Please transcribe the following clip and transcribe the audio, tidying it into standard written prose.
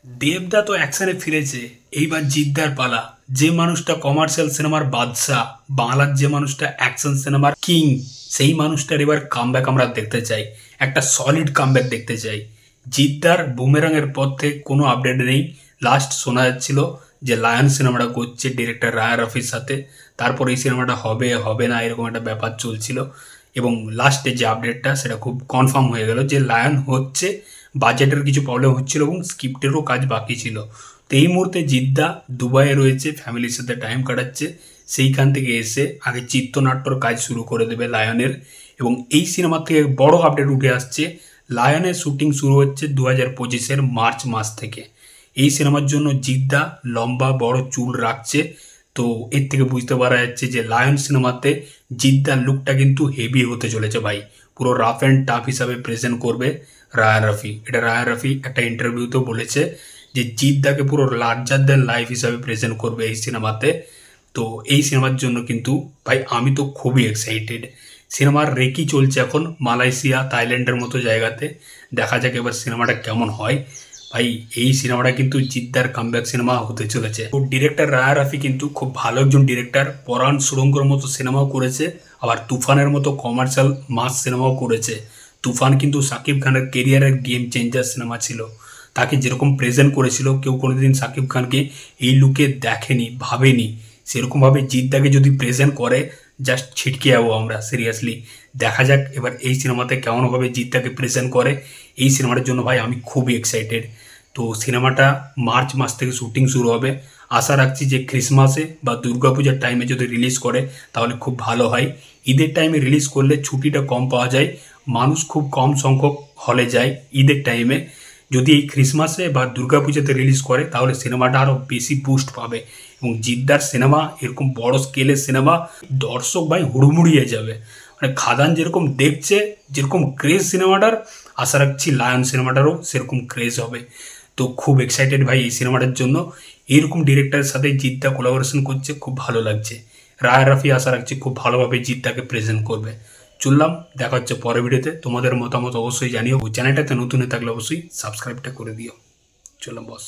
দেবদা তো অ্যাকশনে ফিরেছে, এইবার জিদ্দার পালা। যে মানুষটা কমার্শিয়াল সিনেমার বাদশা, বাংলার যে মানুষটা অ্যাকশন সিনেমার কিং, সেই মানুষটার এবার কামব্যাক আমরা দেখতে চাই, একটা সলিড কামব্যাক দেখতে চাই। জিদ্দার বুমেরাংয়ের পর থেকে কোনো আপডেট নেই। লাস্ট শোনা যাচ্ছিল যে লায়ন সিনেমাটা করছে ডিরেক্টর রায়া রফির সাথে, তারপর এই সিনেমাটা হবে হবে না এরকম একটা ব্যাপার চলছিল, এবং লাস্টে যে আপডেটটা সেটা খুব কনফার্ম হয়ে গেল যে লায়ন হচ্ছে। বাজেটের কিছু প্রবলেম হচ্ছিল এবং স্ক্রিপ্টেরও কাজ বাকি ছিল। তো এই মুহূর্তে জিদ্দা দুবাইয়ে রয়েছে, ফ্যামিলির সাথে টাইম কাটাচ্ছে। সেইখান থেকে এসে আগে চিত্রনাট্যর কাজ শুরু করে দেবে লায়নের, এবং এই সিনেমা থেকে বড় আপডেট উঠে আসছে। লায়নের শুটিং শুরু হচ্ছে 2025-এর মার্চ মাস থেকে। এই সিনেমার জন্য জিদ্দা লম্বা বড় চুল রাখছে। তো এর থেকে বুঝতে পারা যাচ্ছে যে লায়ন সিনেমাতে জিদ্দার লুকটা কিন্তু হেভি হতে চলেছে ভাই। পুরো রাফ অ্যান্ড টাফ হিসাবে প্রেজেন্ট করবে রায়া রফি। এটা রায়া রফি একটা ইন্টারভিউতেও বলেছে যে জিদ্দাকে পুরো লার্জার দ্যান লাইফ হিসাবে প্রেজেন্ট করবে এই সিনেমাতে। তো এই সিনেমার জন্য কিন্তু ভাই আমি তো খুবই এক্সাইটেড। সিনেমার রেকি চলছে এখন মালয়েশিয়া থাইল্যান্ডের মতো জায়গাতে। দেখা যাক এবার সিনেমাটা কেমন হয়। ভাই এই সিনেমাটা কিন্তু জিদ্দার কামব্যাক সিনেমা হতে চলেছে। ও ডিরেক্টর রায়া রাফি কিন্তু খুব ভালো একজন ডিরেক্টর। পরাণ সুড়ঙ্গর মতো সিনেমাও করেছে, আবার তুফানের মতো কমার্শিয়াল মাস সিনেমাও করেছে। তুফান কিন্তু সাকিব খানের কেরিয়ারের গেম চেঞ্জার সিনেমা ছিল। তাকে যেরকম প্রেজেন্ট করেছিল, কেউ কোনোদিন সাকিব খানকে এই লুকে দেখেনি, ভাবেনি। সেরকমভাবে জিদ্দাকে যদি প্রেজেন্ট করে, জাস্ট ছিটকে যাবো আমরা সিরিয়াসলি। দেখা যাক এবার এই সিনেমাতে কেমনভাবে জিদ্দাকে প্রেজেন্ট করে। এই সিনেমাটার জন্য ভাই আমি খুবই এক্সাইটেড। তো সিনেমাটা মার্চ মাস থেকে শুটিং শুরু হবে। আশা রাখছি যে ক্রিসমাসে বা দুর্গাপূজার টাইমে যদি রিলিজ করে তাহলে খুব ভালো হয়। ঈদের টাইমে রিলিজ করলে ছুটিটা কম পাওয়া যায়, মানুষ খুব কম সংখ্যক হলে যায় ঈদের টাইমে। যদি এই ক্রিসমাসে বা দুর্গাপূজাতে রিলিজ করে তাহলে সিনেমাটা আরও বেশি বুস্ট পাবে, এবং জিদ্দার সিনেমা এরকম বড় স্কেলের সিনেমা, দর্শক ভাই হুড়মুড়িয়ে যাবে। মানে খাদান যেরকম দেখছে, যেরকম ক্রেজ সিনেমাটার, আশা রাখছি লায়ন সিনেমাটারও সেরকম ক্রেজ হবে। তো খুব এক্সাইটেড ভাই এই সিনেমাটার জন্য। এইরকম ডিরেক্টরের সাথে জিদ্দা কোলাবোরেশন করছে, খুব ভালো লাগছে। রায়া রাফি আশা রাখছি খুব ভালোভাবে জিদ্দাকে প্রেজেন্ট করবে। চললাম, দেখা হচ্ছে পরের ভিডিওতে। তোমাদের মতামত অবশ্যই জানিও। চ্যানেলটাতে নতুন হয়ে থাকলে অবশ্যই সাবস্ক্রাইবটা করে দিও। চললাম বস।